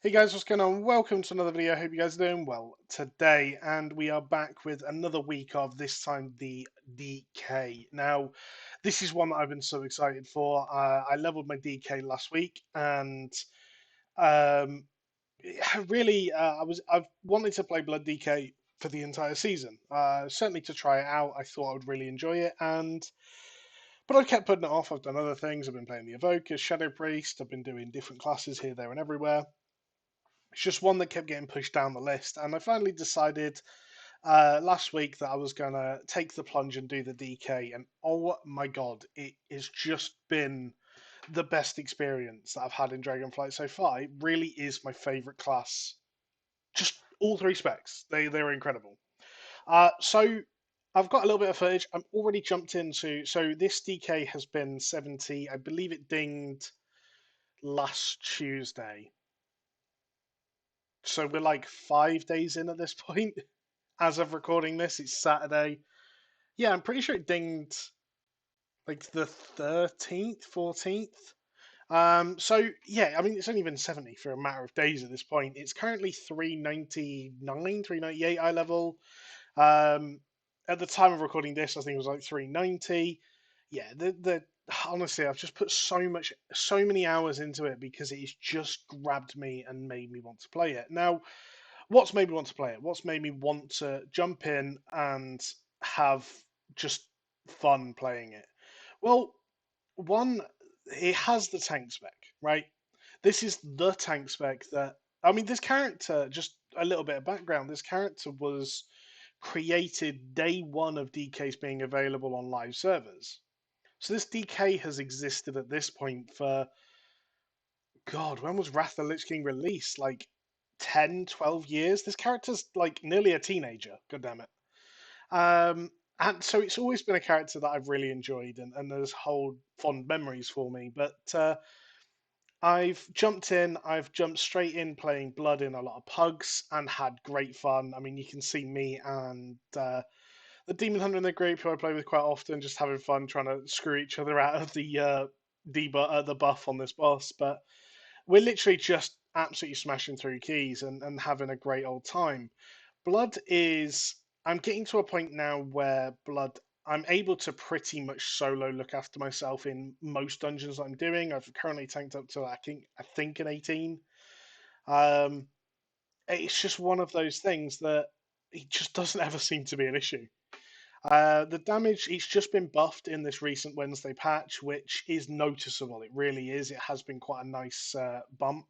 Hey guys, what's going on? Welcome to another video. I hope you guys are doing well today, and we are back with another week of this time the DK. Now, this is one that I've been so excited for. I leveled my DK last week, and um, really, I've wanted to play Blood DK for the entire season. Certainly to try it out. I thought I would really enjoy it, and but I kept putting it off. I've done other things. I've been playing the Evoker, Shadow Priest. I've been doing different classes here, there, and everywhere. It's just one that kept getting pushed down the list, and I finally decided last week that I was gonna take the plunge and do the DK. And oh my god, it has just been the best experience that I've had in Dragonflight so far. It really is my favorite class. Just all three specs, they're incredible. So I've got a little bit of footage. I'm already jumped into. So this DK has been 70. I believe it dinged last Tuesday. So we're like 5 days in at this point. As of recording this, it's Saturday. Yeah, I'm pretty sure it dinged like the 13th, 14th. So yeah, I mean it's only been 70 for a matter of days at this point. It's currently 399, 398 eye level. Um, at the time of recording this, I think it was like 390. Yeah, the honestly, I've just put so many hours into it because it has just grabbed me and made me want to play it. Now, what's made me want to play it? What's made me want to jump in and have just fun playing it? Well, one, it has the tank spec, right? This is the tank spec that, I mean, this character, just a little bit of background, this character was created day one of DKs being available on live servers. So this DK has existed at this point for, God, when was Wrath of the Lich King released? Like 10, 12 years? This character's like nearly a teenager, god damn it. And so it's always been a character that I've really enjoyed and there's hold fond memories for me. But I've jumped straight in playing Blood in a lot of pugs and had great fun. I mean, you can see me and the Demon Hunter in the group who I play with quite often, just having fun trying to screw each other out of the buff on this boss. But we're literally just absolutely smashing through keys and having a great old time. Blood is. I'm getting to a point now where Blood. I'm able to pretty much solo look after myself in most dungeons I'm doing. I've currently tanked up to I think an 18. Um, it's just one of those things that it just doesn't ever seem to be an issue. The damage, it's just been buffed in this recent Wednesday patch, which is noticeable. It really is. It has been quite a nice bump.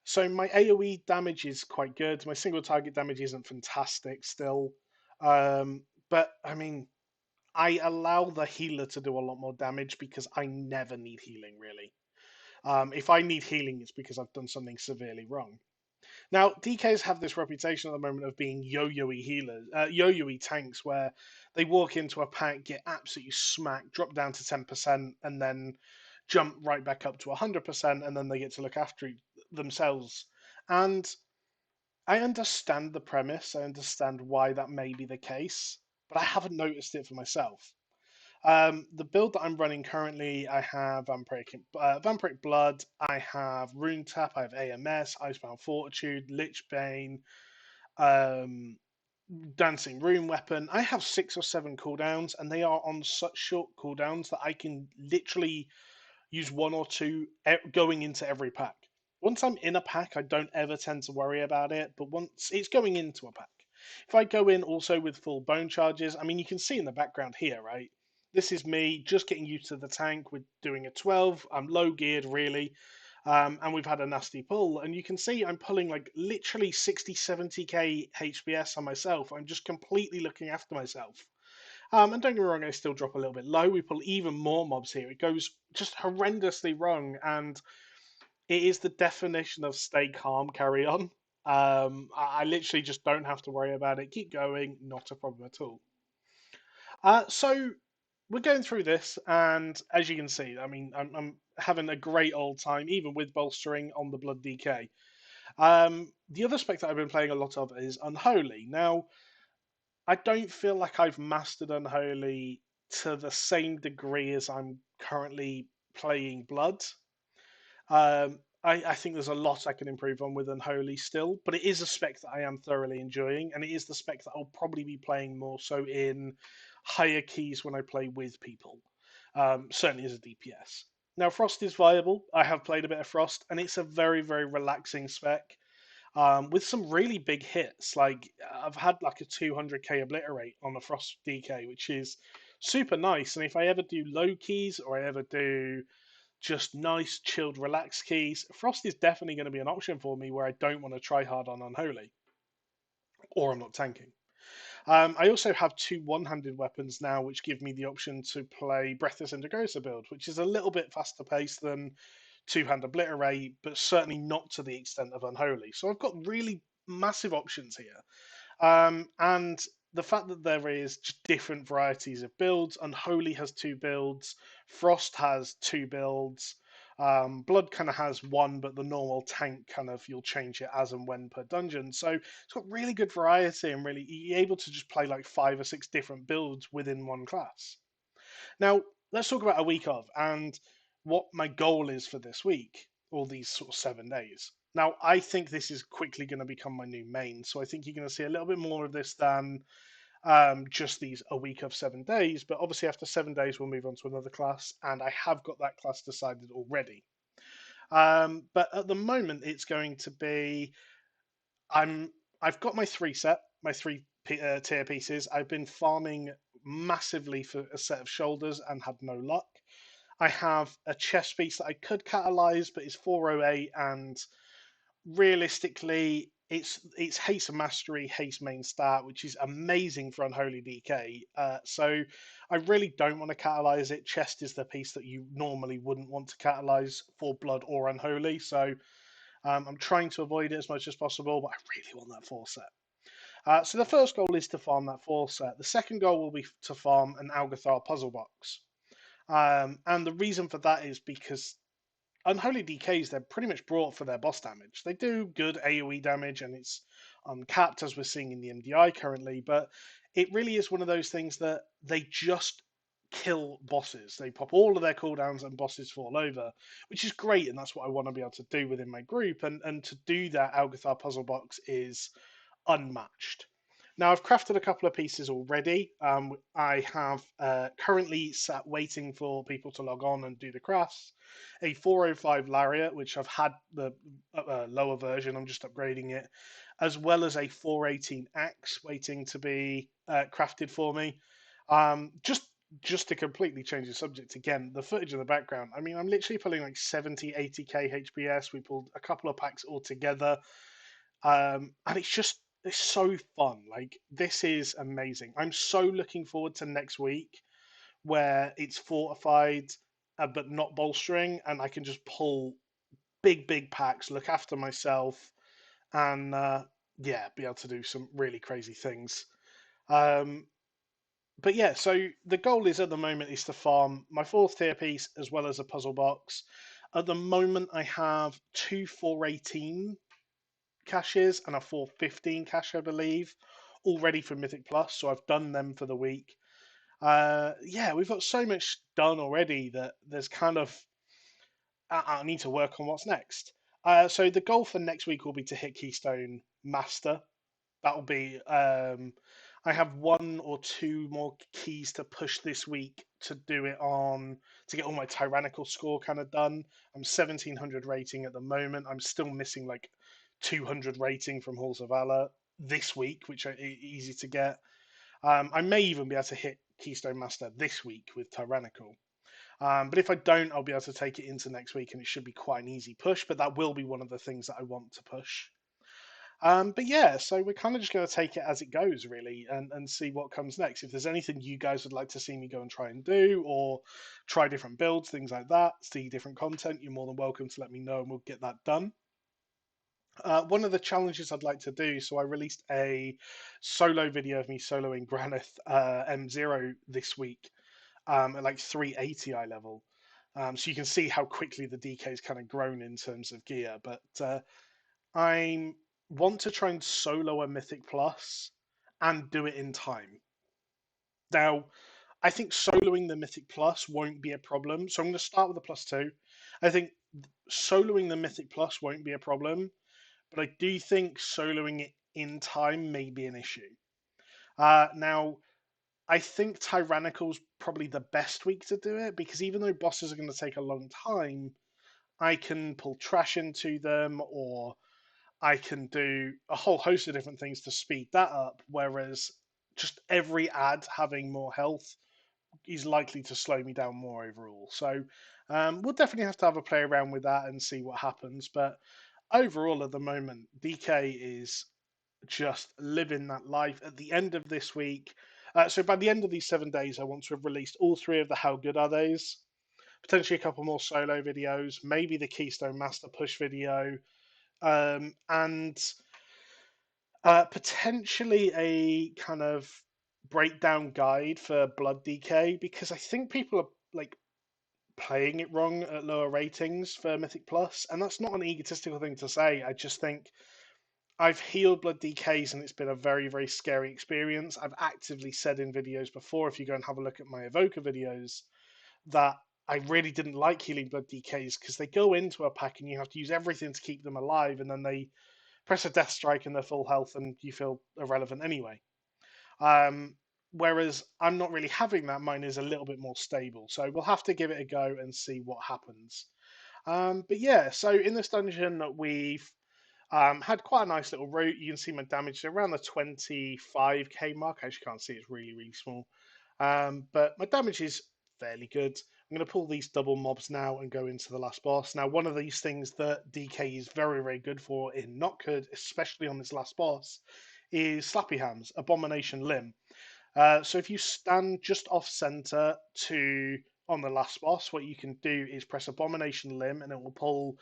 So my AoE damage is quite good. My single target damage isn't fantastic still. But I mean, I allow the healer to do a lot more damage because I never need healing really. If I need healing, it's because I've done something severely wrong. Now, DKs have this reputation at the moment of being yo-yo-y healers, yo-yo-y tanks, where they walk into a pack, get absolutely smacked, drop down to 10%, and then jump right back up to 100%, and then they get to look after themselves. And I understand the premise, I understand why that may be the case, but I haven't noticed it for myself. The build that I'm running currently, I have Vampiric Blood, I have Rune Tap, I have AMS, Icebound Fortitude, Lichbane, um, Dancing Rune Weapon. I have 6 or 7 cooldowns, and they are on such short cooldowns that I can literally use one or two going into every pack. Once I'm in a pack, I don't ever tend to worry about it, but once it's going into a pack. If I go in also with full bone charges, I mean, you can see in the background here, right? This is me just getting used to the tank. We're doing a 12. I'm low geared, really. And we've had a nasty pull. And you can see I'm pulling like literally 60, 70k HPS on myself. I'm just completely looking after myself. And don't get me wrong, I still drop a little bit low. We pull even more mobs here. It goes just horrendously wrong, and it is the definition of stay calm, carry on. I literally just don't have to worry about it. Keep going, not a problem at all. So we're going through this, and as you can see, I mean, I'm having a great old time, even with bolstering on the Blood DK. The other spec that I've been playing a lot of is Unholy. Now, I don't feel like I've mastered Unholy to the same degree as I'm currently playing Blood. I think there's a lot I can improve on with Unholy still, but it is a spec that I am thoroughly enjoying, and it is the spec that I'll probably be playing more so in higher keys when I play with people, certainly as a DPS. Now, Frost is viable. I have played a bit of Frost, and it's a very, very relaxing spec with some really big hits. Like I've had like a 200k obliterate on a Frost DK, which is super nice. And if I ever do low keys or I ever do just nice, chilled, relaxed keys, Frost is definitely going to be an option for me where I don't want to try hard on Unholy or I'm not tanking. I also have two one-handed weapons now, which give me the option to play Breathless Indigosa build, which is a little bit faster paced than two-hand obliterate, but certainly not to the extent of Unholy. So I've got really massive options here. And the fact that there is just different varieties of builds, Unholy has two builds, Frost has two builds, Blood kind of has one, but the normal tank kind of you'll change it as and when per dungeon. So it's got really good variety and really you're able to just play like 5 or 6 different builds within one class. Now, let's talk about a week of and what my goal is for this week, all these sort of 7 days. Now, I think this is quickly going to become my new main, so I think you're going to see a little bit more of this than just these a week of 7 days. But obviously, after 7 days, we'll move on to another class, and I have got that class decided already. But at the moment, it's going to be I'm I've got my three set, my tier pieces. I've been farming massively for a set of shoulders and had no luck. I have a chest piece that I could catalyze, but it's 408, and realistically, it's haste and mastery, haste main stat, which is amazing for Unholy DK. So I really don't want to catalyze it. Chest is the piece that you normally wouldn't want to catalyze for Blood or Unholy, so I'm trying to avoid it as much as possible, but I really want that 4 set. So the first goal is to farm that 4 set. The second goal will be to farm an Algathar puzzle box. And the reason for that is because Unholy DKs, they're pretty much brought for their boss damage. They do good AoE damage and it's uncapped as we're seeing in the MDI currently, but it really is one of those things that they just kill bosses. They pop all of their cooldowns and bosses fall over, which is great, and that's what I want to be able to do within my group. And to do that, Algathar Puzzle Box is unmatched. Now, I've crafted a couple of pieces already. I have currently sat waiting for people to log on and do the crafts. A 405 Lariat, which I've had the lower version, I'm just upgrading it, as well as a 418 Axe waiting to be crafted for me. Just to completely change the subject again, the footage in the background, I mean, I'm literally pulling like 70, 80k HPS. We pulled a couple of packs all together. And it's so fun. Like this is amazing. I'm so looking forward to next week where it's fortified but not bolstering, and I can just pull big packs, look after myself, and yeah, be able to do some really crazy things. Um, but yeah, so the goal is at the moment is to farm my 4th tier piece as well as a puzzle box. At the moment, I have two 418 caches and a 415 cache, I believe, all ready for Mythic Plus. So I've done them for the week. Yeah, we've got so much done already that there's kind of I need to work on what's next. So the goal for next week will be to hit Keystone Master. That'll be. I have one or two more keys to push this week to do it on to get all my tyrannical score kind of done. I'm 1700 rating at the moment. I'm still missing like 200 rating from Halls of Valor this week, which are easy to get. I may even be able to hit Keystone Master this week with tyrannical. But if I don't, I'll be able to take it into next week, and it should be quite an easy push. But that will be one of the things that I want to push. But yeah, so we're kind of just going to take it as it goes, really, and see what comes next. If there's anything you guys would like to see me go and try and do, or try different builds, things like that, see different content, you're more than welcome to let me know, and we'll get that done. One of the challenges I'd like to do, so I released a solo video of me soloing Granith M0 this week at like 380 eye level. So you can see how quickly the DK's kind of grown in terms of gear. But I want to try and solo a Mythic Plus and do it in time. Now, I think soloing the Mythic Plus won't be a problem. So I'm going to start with a +2. I think soloing the Mythic Plus won't be a problem, but I do think soloing it in time may be an issue. Now, I think Tyrannical's probably the best week to do it because even though bosses are going to take a long time, I can pull trash into them or I can do a whole host of different things to speed that up. Whereas just every ad having more health is likely to slow me down more overall. So we'll definitely have a play around with that and see what happens. But overall, at the moment, DK is just living that life. At the end of this week, so by the end of these 7 days, I want to have released all three of the How Good Are They's, potentially a couple more solo videos, maybe the Keystone Master Push video, and potentially a kind of breakdown guide for Blood DK because I think people are like playing it wrong at lower ratings for Mythic Plus, and that's not an egotistical thing to say. I just think I've healed Blood DKs and it's been a very, very scary experience. I've actively said in videos before, if you go and have a look at my Evoker videos, that I really didn't like healing Blood DKs because they go into a pack and you have to use everything to keep them alive, and then they press a Death Strike and they're full health and you feel irrelevant anyway. Um, Whereas I'm not really having that. Mine is a little bit more stable. So we'll have to give it a go and see what happens. But yeah, so in this dungeon, we've had quite a nice little route. You can see my damage around the 25k mark. I actually can't see, it's really, really small. But my damage is fairly good. I'm going to pull these double mobs now and go into the last boss. Now, one of these things that DK is very, very good for in Not Good, especially on this last boss, is Slappy Hands, Abomination Limb. So if you stand just off center to on the last boss, what you can do is press Abomination Limb and it will pull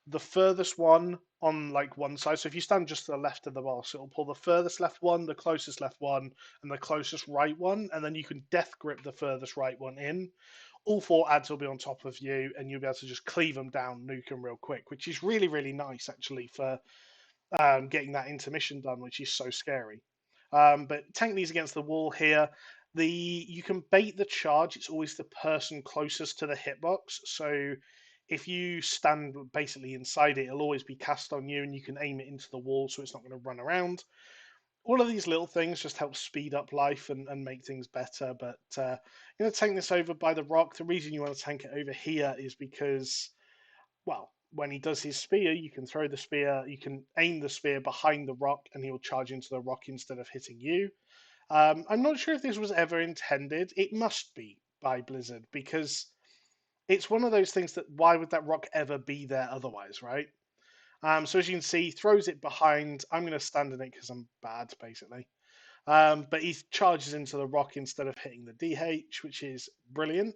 the furthest one on like one side. So if you stand just to the left of the boss, it'll pull the furthest left one, the closest left one, and the closest right one, and then you can death grip the furthest right one in. All four ads will be on top of you, and you'll be able to just cleave them down, nuke them real quick, which is really, really nice actually for getting that intermission done, which is so scary. But tank these against the wall here. You can bait the charge. It's always the person closest to the hitbox. So if you stand basically inside it, it'll always be cast on you, and you can aim it into the wall, so it's not going to run around. All of these little things just help speed up life and make things better. But you're going to tank this over by the rock. The reason you want to tank it over here is because, well, when he does his spear, you can throw the spear, you can aim the spear behind the rock, and he'll charge into the rock instead of hitting you. I'm not sure if this was ever intended. It must be by Blizzard because it's one of those things that why would that rock ever be there otherwise, right? So as you can see, he throws it behind. I'm going to stand in it because I'm bad, basically. But he charges into the rock instead of hitting the DH, which is brilliant.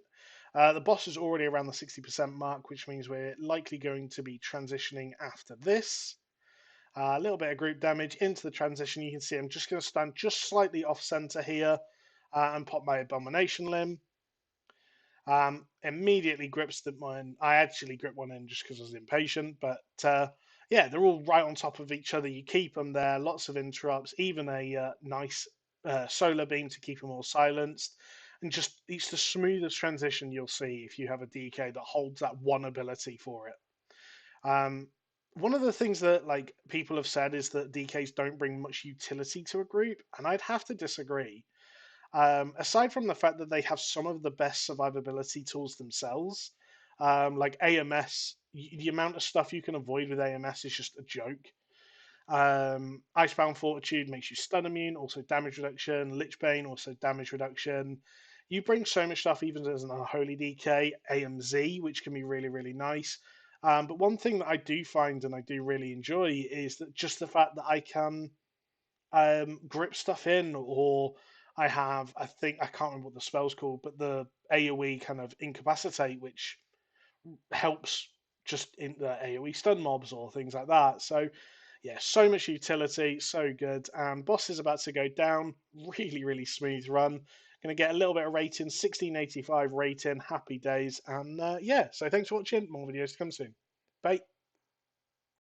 The boss is already around the 60% mark, which means we're likely going to be transitioning after this. A little bit of group damage into the transition. You can see I'm just going to stand just slightly off center here and pop my Abomination Limb. Immediately grips the one. I actually grip one in just because I was impatient, but yeah, they're all right on top of each other. You keep them there, lots of interrupts, even a nice solar beam to keep them all silenced. And just it's the smoothest transition you'll see if you have a DK that holds that one ability for it. One of the things that like people have said is that DKs don't bring much utility to a group, and I'd have to disagree. Aside from the fact that they have some of the best survivability tools themselves, like AMS, the amount of stuff you can avoid with AMS is just a joke. Icebound Fortitude makes you stun immune, also damage reduction. Lich Bane, also damage reduction. You bring so much stuff, even as an unholy DK, AMZ, which can be really, really nice. But one thing that I do find and I do really enjoy is that just the fact that I can grip stuff in, or I think I can't remember what the spell's called, but the AoE kind of incapacitate, which helps just in the AoE stun mobs or things like that. So yeah, so much utility, so good. And boss is about to go down. Really, really smooth run. Going to get a little bit of rating, 1685 rating. Happy days. And yeah, so thanks for watching. More videos to come soon. Bye.